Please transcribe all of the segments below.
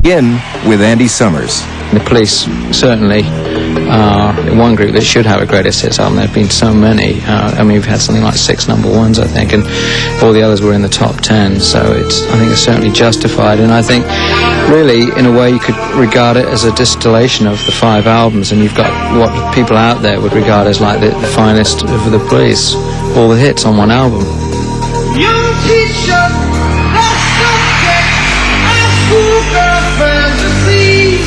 begin with Andy Summers. The Police certainly are one group that should have a greatest hits album. There have been so many. I mean, we've had something like 6 number ones, I think, and all the others were in the top 10. So I think it's certainly justified. And I think, really, in a way, you could regard it as a distillation of the 5 albums, and you've got what people out there would regard as like the finest of the Police. All the hits on one album. Young teacher, lost subject, high school girl fantasy.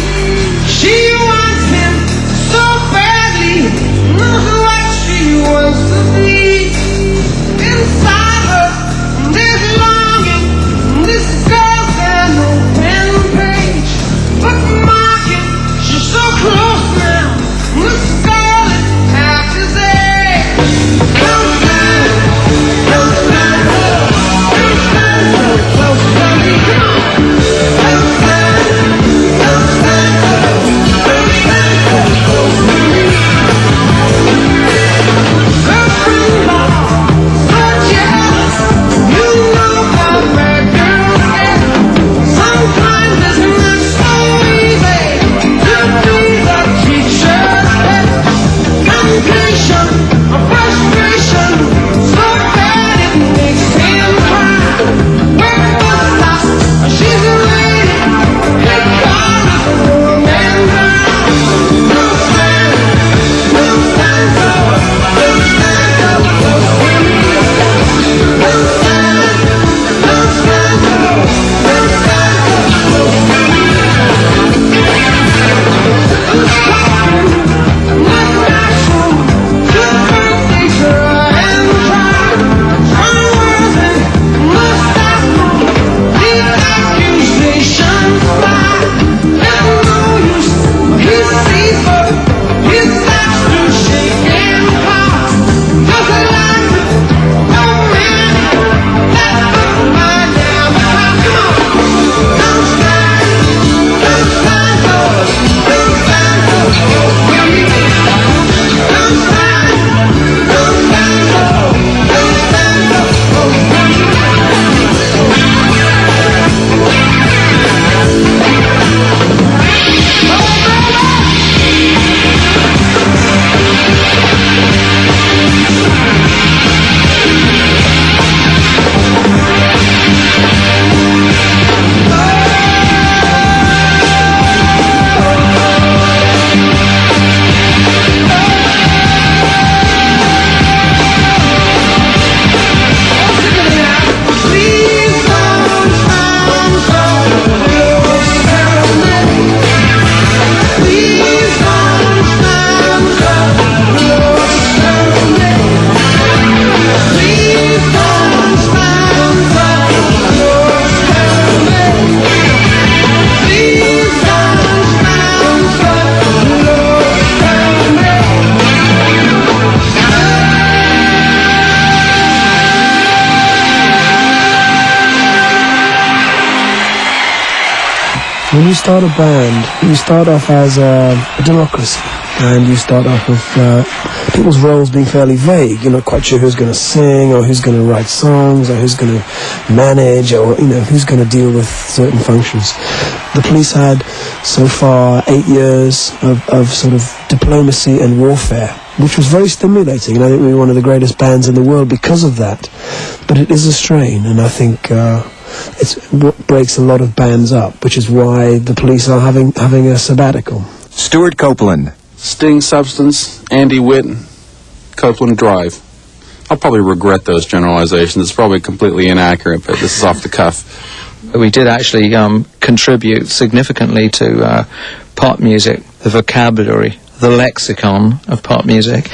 She wants him so badly, knows what she wants to be. Inside her, there's longing, this girl's an open page. But mark it, she's so close now, this girl is half his age. Don't stand so close to me, come on. Don't stand When you start a band, you start off as a democracy, and you start off with people's roles being fairly vague. You're not quite sure who's going to sing, or who's going to write songs, or who's going to manage, or who's going to deal with certain functions. The Police had so far 8 years of sort of diplomacy and warfare, which was very stimulating, and I think we were one of the greatest bands in the world because of that. But it is a strain, and I think it's what breaks a lot of bands up, which is why the Police are having a sabbatical. Stewart Copeland. Sting Substance, Andy Witt, Copeland Drive. I'll probably regret those generalizations. It's probably completely inaccurate, but this is off the cuff. We did actually contribute significantly to pop music, the vocabulary, the lexicon of pop music.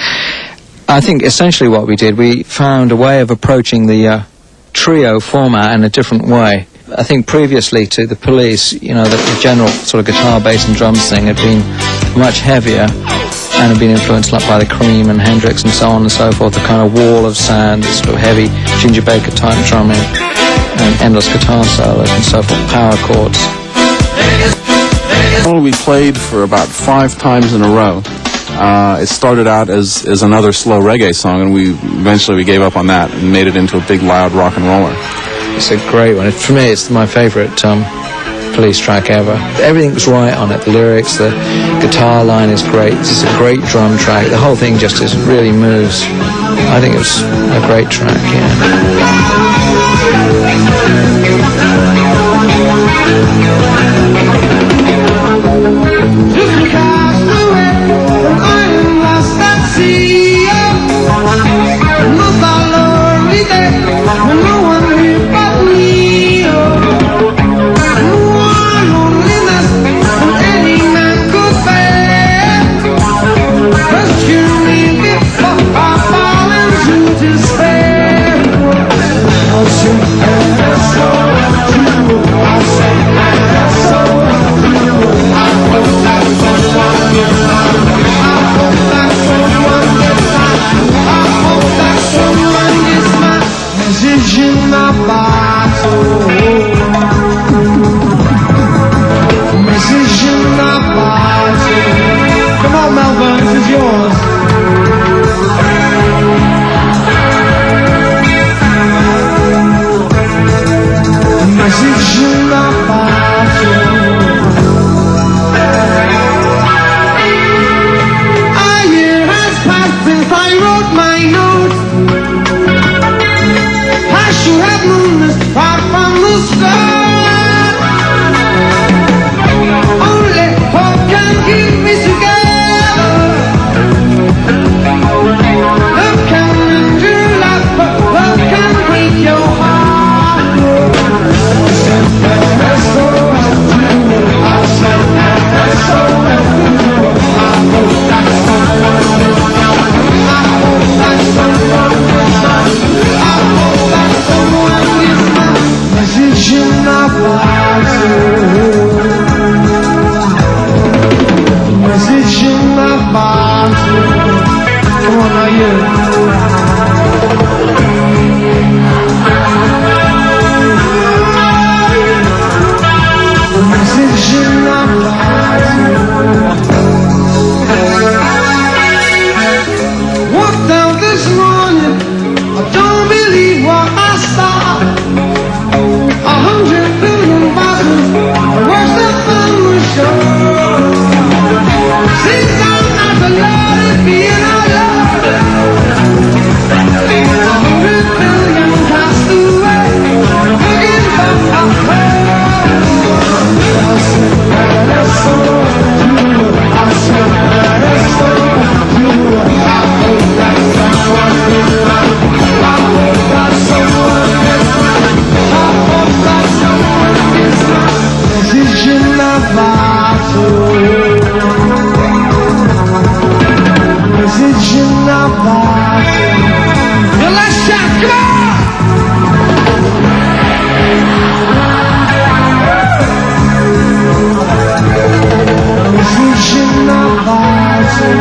I think essentially what we did, we found a way of approaching the trio format in a different way. I think previously to the Police, the general sort of guitar, bass and drums thing had been much heavier and had been influenced by the Cream and Hendrix and so on and so forth, the kind of wall of sound, the sort of heavy Ginger Baker type drumming and endless guitar solos and so forth, power chords. Well, we played for about 5 times in a row. It started out as another slow reggae song, and eventually we gave up on that and made it into a big loud rock and roller. It's a great one. For me, it's my favourite Police track ever. Everything's right on it. The lyrics, the guitar line is great. It's a great drum track. The whole thing just really moves. I think it's a great track, yeah. Come on, Melbourne, this is yours. Message in my bottle. A year has passed since I wrote my note. I should have known this right from the start. Only hope can keep me together. Love can mend your life, but love can break your heart. Message in my bottle. Message in my bottle. Come on, now you. Message in my bottle. Walked out this morning. I don't believe what I saw. 100 billion bottles, worse than the show. Seems I'm not alone in being alone. 100 billion passed away, looking for a home. I said, that's so you. I said, that's so you. I hope that someone is mine. I hope that someone is mine. I hope that someone is mine. Message in my bottle. Message in my bottle. Now let's shout, come on! Message in my bottle.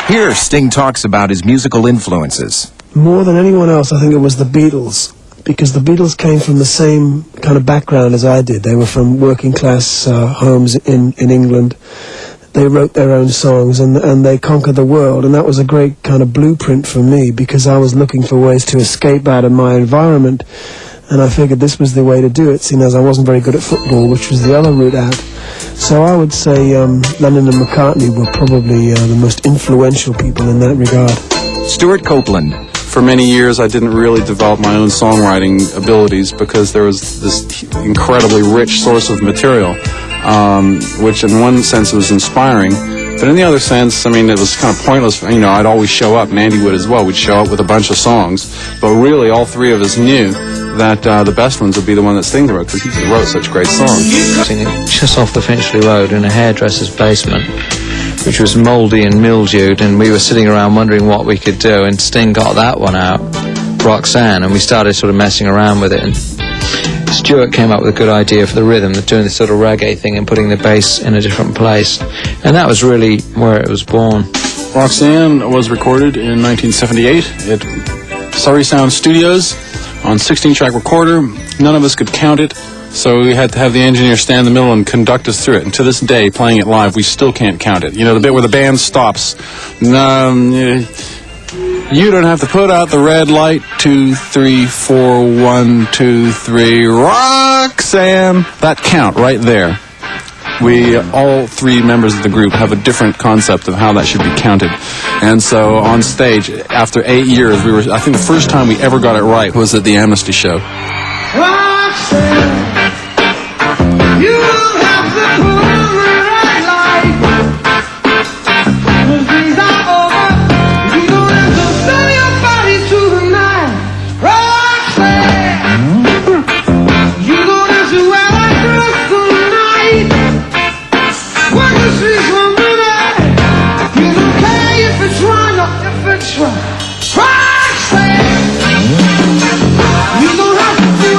Here, Sting talks about his musical influences. More than anyone else, I think it was the Beatles, because the Beatles came from the same kind of background as I did. They were from working class homes in England. They wrote their own songs and they conquered the world, and that was a great kind of blueprint for me, because I was looking for ways to escape out of my environment, and I figured this was the way to do it, seeing as I wasn't very good at football, which was the other route out. So I would say Lennon and McCartney were probably the most influential people in that regard. Stewart Copeland, for many years I didn't really develop my own songwriting abilities because there was this incredibly rich source of material, which in one sense was inspiring, but in the other sense, I mean, it was kind of pointless. You know, I'd always show up, and Andy would as well. We'd show up with a bunch of songs, but really all three of us knew that the best ones would be the one that Sting wrote, because he wrote such great songs. Just off the Finchley Road in a hairdresser's basement, which was mouldy and mildewed, and we were sitting around wondering what we could do, and Sting got that one out, Roxanne, and we started sort of messing around with it, and Stewart came up with a good idea for the rhythm, doing this sort of reggae thing and putting the bass in a different place, and that was really where it was born. Roxanne was recorded in 1978 at Surrey Sound Studios on 16-track recorder. None of us could count it, so we had to have the engineer stand in the middle and conduct us through it. And to this day, playing it live, we still can't count it. You know, the bit where the band stops. You don't have to put out the red light. 2, 3, 4, 1, 2, 3. Roxanne. That count right there. We, all three members of the group, have a different concept of how that should be counted. And so on stage, after 8 years, I think the first time we ever got it right was at the Amnesty show. Roxanne, you don't have to put on the red light. When things are over, you don't have to sell your body to the night. Roxanne, you don't have to wear that dress tonight. When the streets run midnight, you don't care if it's right or if it's right. Roxanne, you don't have to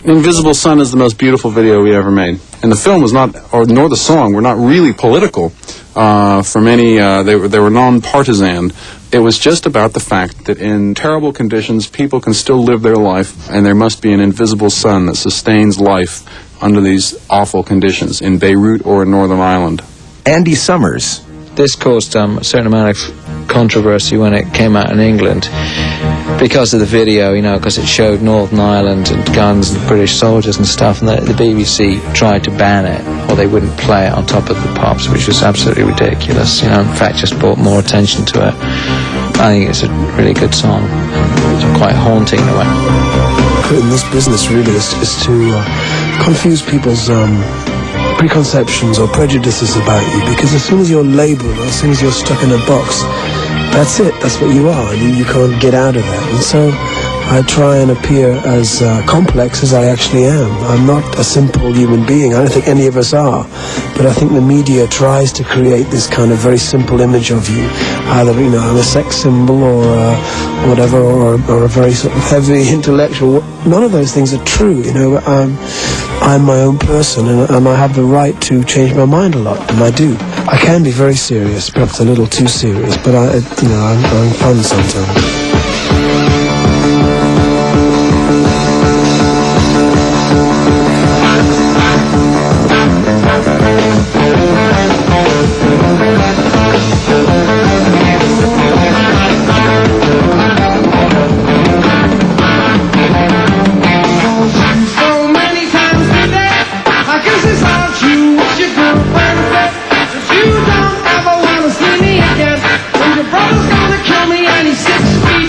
Invisible Sun is the most beautiful video we ever made. And the film was not, nor the song, were not really political. For many, they were non-partisan. It was just about the fact that in terrible conditions, people can still live their life, and there must be an invisible sun that sustains life under these awful conditions in Beirut or in Northern Ireland. Andy Summers. This caused a certain amount of controversy when it came out in England because of the video, you know, because it showed Northern Ireland and guns and British soldiers and stuff, and the BBC tried to ban it, or they wouldn't play it on top of the pops, which was absolutely ridiculous, you know, in fact just brought more attention to it. I think it's a really good song. It's quite haunting in a way. In this business really is to confuse people's preconceptions or prejudices about you, because as soon as you're labelled, or as soon as you're stuck in a box, that's it, that's what you are, you can't get out of that. And so I try and appear as complex as I actually am. I'm not a simple human being. I don't think any of us are. But I think the media tries to create this kind of very simple image of you. Either, you know, I'm a sex symbol or whatever, or a very sort of heavy intellectual. None of those things are true, you know. I'm my own person, and I have the right to change my mind a lot, and I do. I can be very serious, perhaps a little too serious, but I'm fun sometimes. You don't ever wanna see me again. When your brother's gonna kill me and he's 6 feet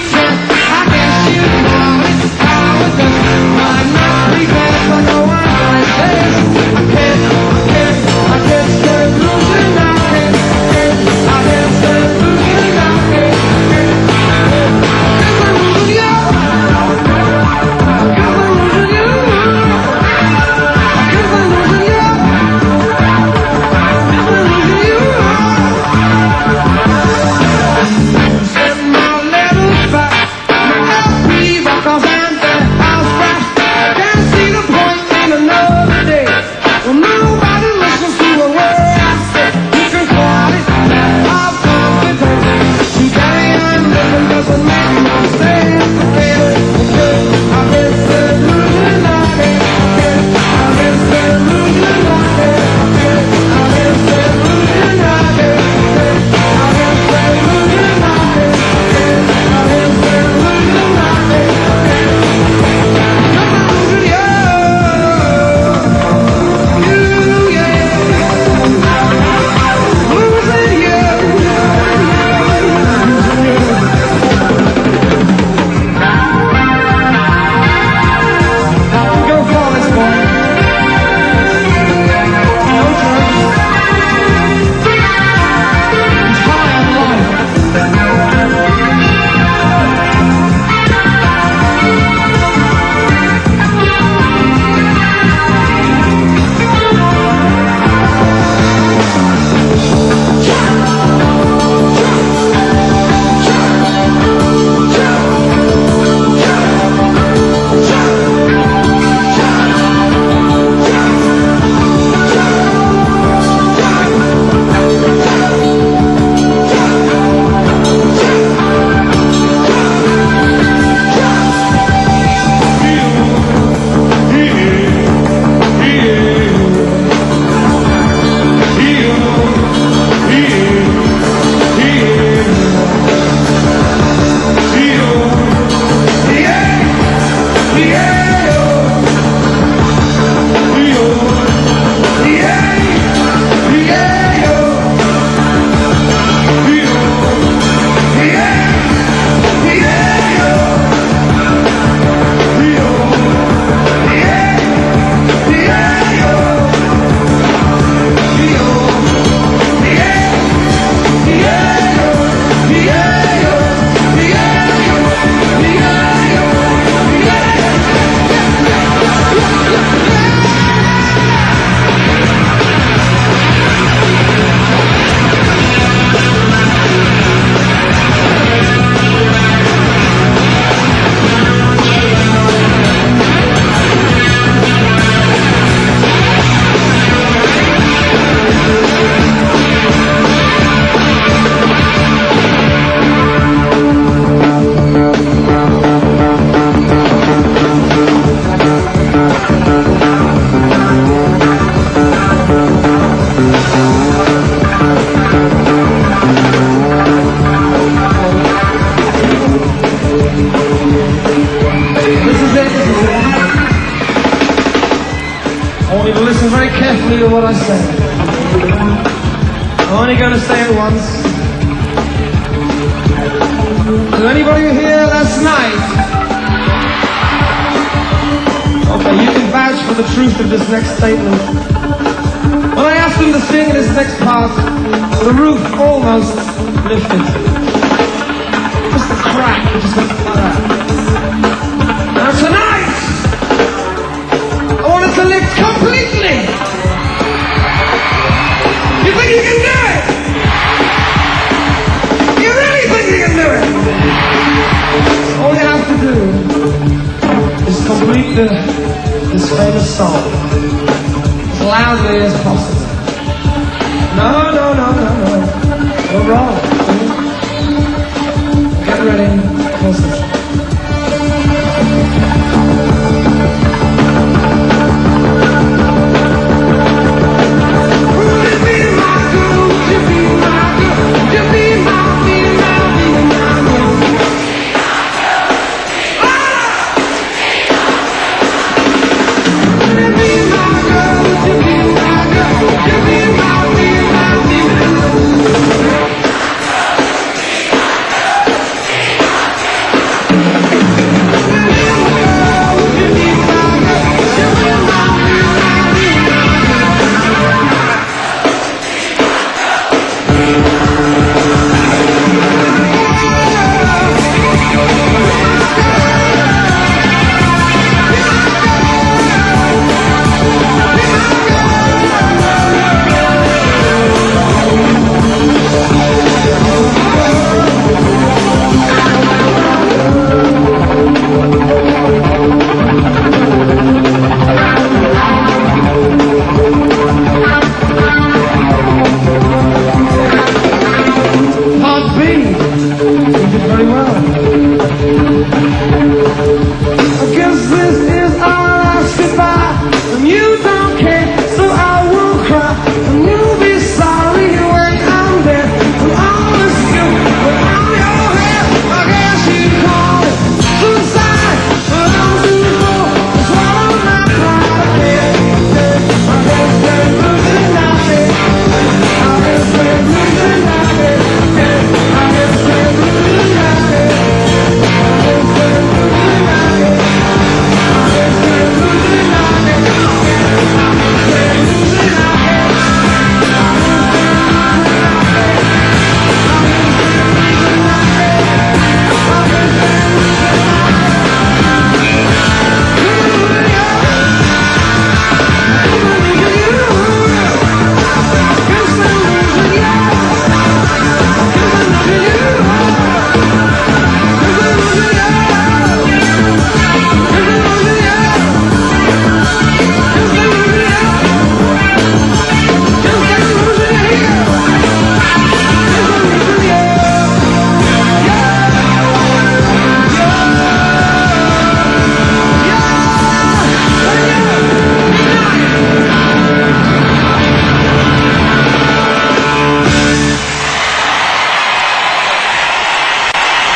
Is anybody here last night? Okay, you can vouch for the truth of this next statement. When I asked him to sing this next part, the roof almost lifted. Just a crack, it just went flat out. Now tonight, I want it to lift completely. You think you can do it? You really think you can do it? All you have to do is complete this famous song as loudly as possible. No. You're wrong. Get ready. Concentrate.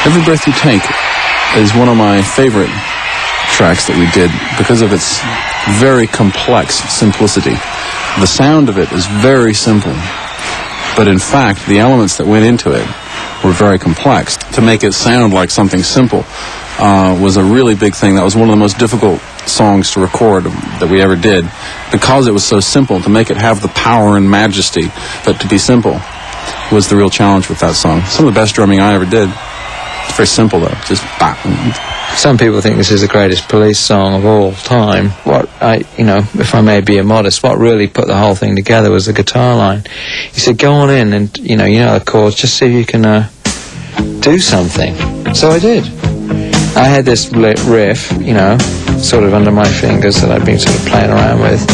Every Breath You Take is one of my favorite tracks that we did because of its very complex simplicity. The sound of it is very simple, but in fact, the elements that went into it were very complex. To make it sound like something simple was a really big thing. That was one of the most difficult songs to record that we ever did, because it was so simple. To make it have the power and majesty, but to be simple, was the real challenge with that song. Some of the best drumming I ever did. It's very simple though, just bang. Some people think this is the greatest Police song of all time. What if I may be immodest, what really put the whole thing together was the guitar line. He said, go on in and, you know the chords, just see if you can do something. So I did. I had this riff, sort of under my fingers that I'd been sort of playing around with,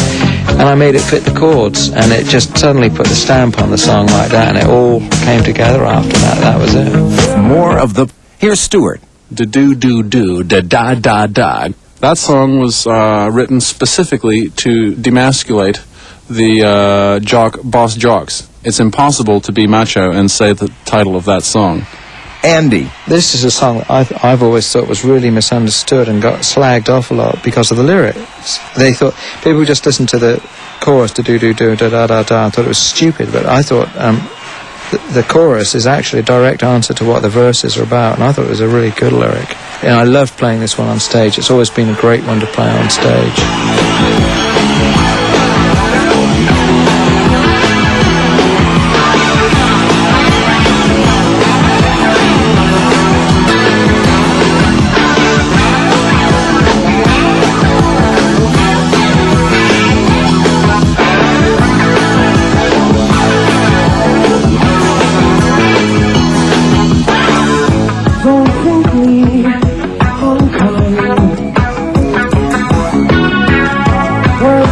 and I made it fit the chords, and it just suddenly put the stamp on the song like that, and it all came together after that. That was it. More of the... Here's Stewart. Da-do-do-do, da-da-da-da. That song was written specifically to demasculate the boss jocks. It's impossible to be macho and say the title of that song. Andy. This is a song that I've always thought was really misunderstood and got slagged off a lot because of the lyrics. They thought, people just listened to the chorus, da-do-do-do, da-da-da-da, and thought it was stupid, but I thought the chorus is actually a direct answer to what the verses are about, and I thought it was a really good lyric. And I loved playing this one on stage. It's always been a great one to play on stage. Well,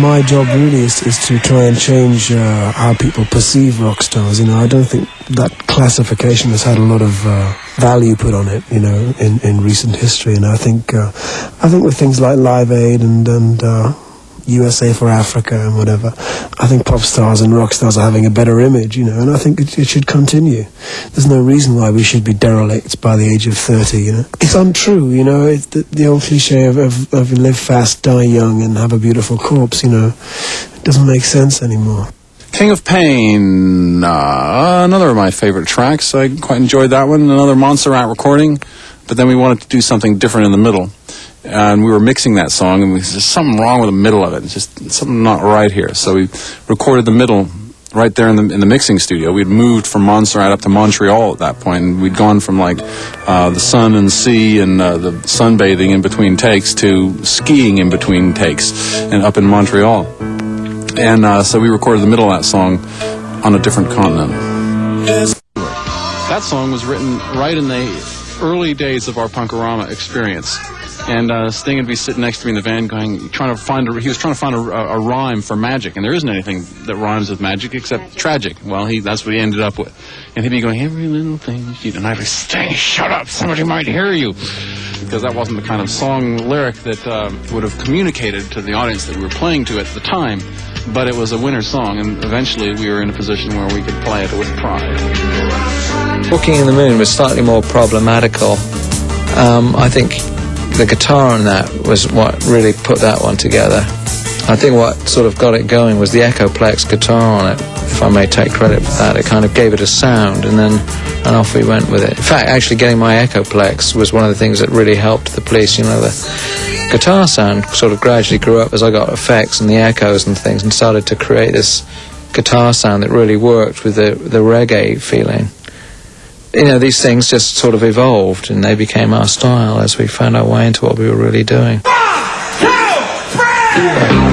my job really is to try and change how people perceive rock stars. You know, I don't think that classification has had a lot of value put on it, you know, in recent history. And I think with things like Live Aid and USA for Africa and whatever, I think pop stars and rock stars are having a better image, you know, and I think it should continue. There's no reason why we should be derelict by the age of 30, you know. It's untrue, you know, it's the old cliche of live fast, die young, and have a beautiful corpse, you know. It doesn't make sense anymore. King of Pain, another of my favorite tracks. I quite enjoyed that one. Another Montserrat recording, but then we wanted to do something different in the middle. And we were mixing that song, and there's something wrong with the middle of it. It's just something not right here. So we recorded the middle right there in the mixing studio. We'd moved from Montserrat up to Montreal at that point, and we'd gone from like the sun and sea and the sunbathing in between takes to skiing in between takes and up in Montreal. And so we recorded the middle of that song on a different continent. That song was written right in the early days of our Punkorama experience. And Sting would be sitting next to me in the van he was trying to find a rhyme for magic, and there isn't anything that rhymes with magic except tragic. Well, that's what he ended up with. And he'd be going, every little thing, and I'd be, Sting, shut up, somebody might hear you. Because that wasn't the kind of song lyric that would have communicated to the audience that we were playing to at the time, but it was a winner song, and eventually we were in a position where we could play it with pride. Walking in the Moon was slightly more problematical. I think the guitar on that was what really put that one together. I think what sort of got it going was the Echoplex guitar on it, if I may take credit for that. It kind of gave it a sound, and off we went with it. In fact, actually getting my Echoplex was one of the things that really helped the Police. You know, the guitar sound sort of gradually grew up as I got effects and the echoes and things, and started to create this guitar sound that really worked with the reggae feeling. You know, these things just sort of evolved, and they became our style as we found our way into what we were really doing. 1, 2, 3!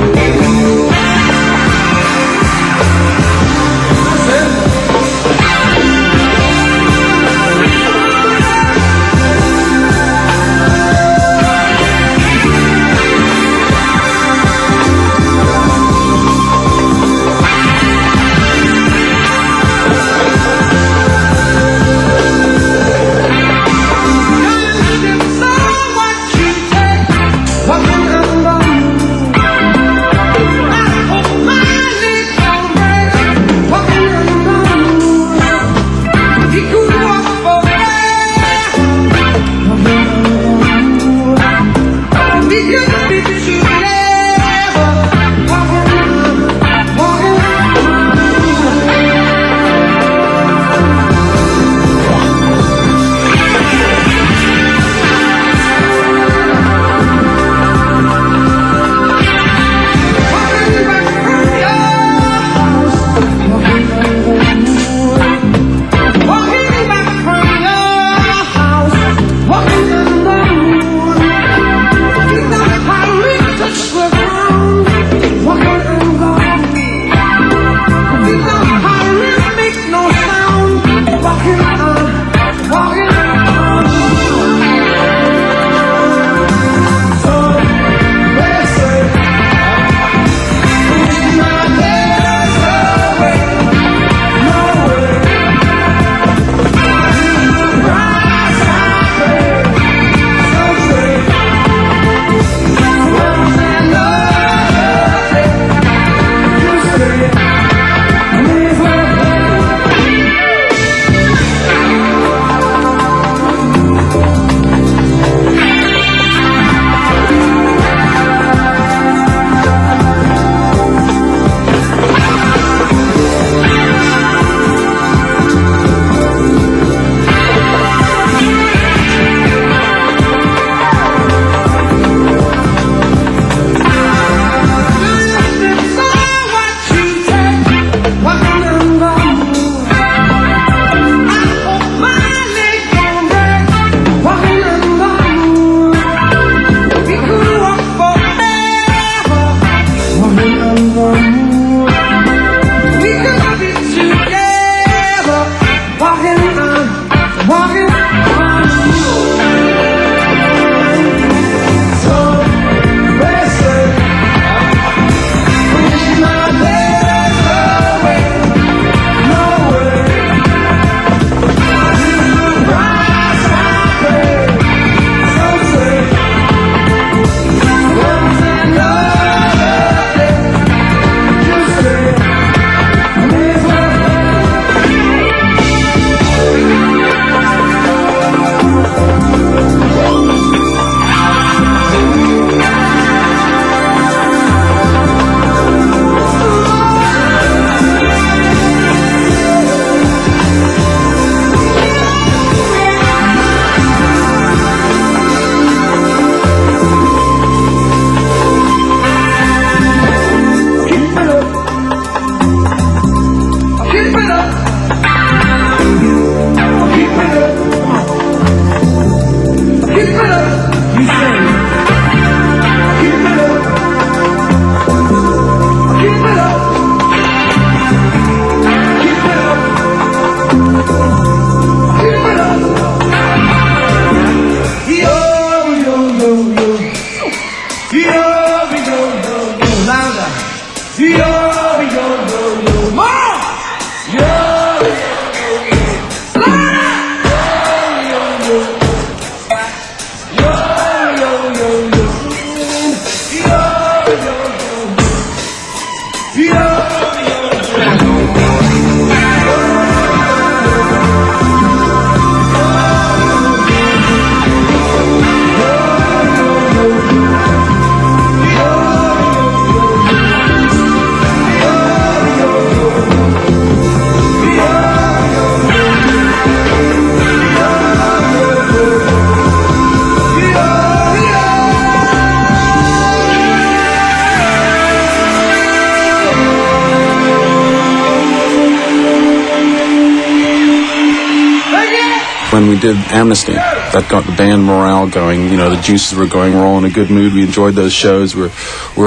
did Amnesty. That got the band morale going. You know, the juices were going. We're all in a good mood. We enjoyed those shows. We're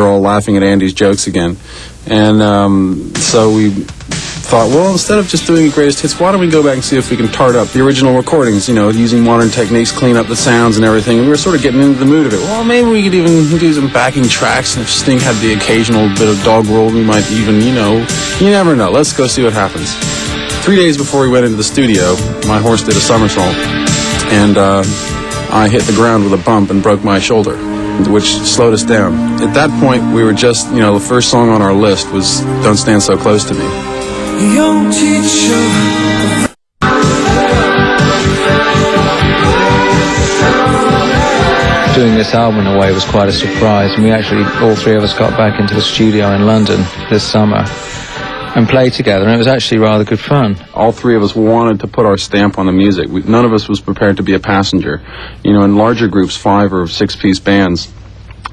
all laughing at Andy's jokes again. And so we thought, well, instead of just doing greatest hits, why don't we go back and see if we can tart up the original recordings, you know, using modern techniques, clean up the sounds and everything. And we were sort of getting into the mood of it. Well, maybe we could even do some backing tracks, and if Sting had the occasional bit of dog roll, we might even, you know, you never know. Let's go see what happens. 3 days before we went into the studio, my horse did a somersault, and I hit the ground with a bump and broke my shoulder, which slowed us down. At that point, we were just, you know, the first song on our list was Don't Stand So Close to Me. Young teacher. Doing this album in a way was quite a surprise, and we actually, all three of us, got back into the studio in London this summer and played together, and it was actually rather good fun. All three of us wanted to put our stamp on the music. None of us was prepared to be a passenger. You know, in larger groups, 5 or 6 piece bands,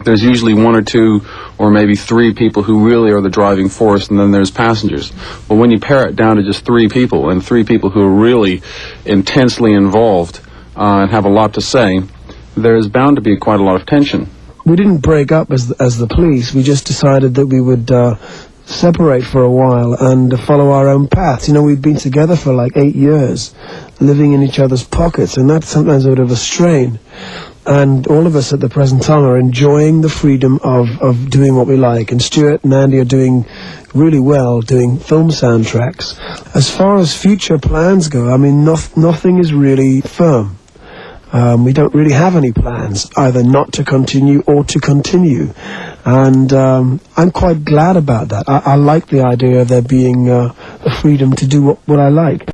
there's usually 1 or 2 or maybe 3 people who really are the driving force, and then there's passengers. Well, when you pare it down to just 3 people, and 3 people who are really intensely involved and have a lot to say, there's bound to be quite a lot of tension. We didn't break up as the Police. We just decided that we would separate for a while and follow our own paths. You know, we've been together for like 8 years, living in each other's pockets, and that's sometimes a bit of a strain. And all of us at the present time are enjoying the freedom of doing what we like. And Stewart and Andy are doing really well, doing film soundtracks. As far as future plans go, I mean, nothing is really firm. We don't really have any plans, either not to continue or to continue. And I'm quite glad about that. I like the idea of there being the freedom to do what I like.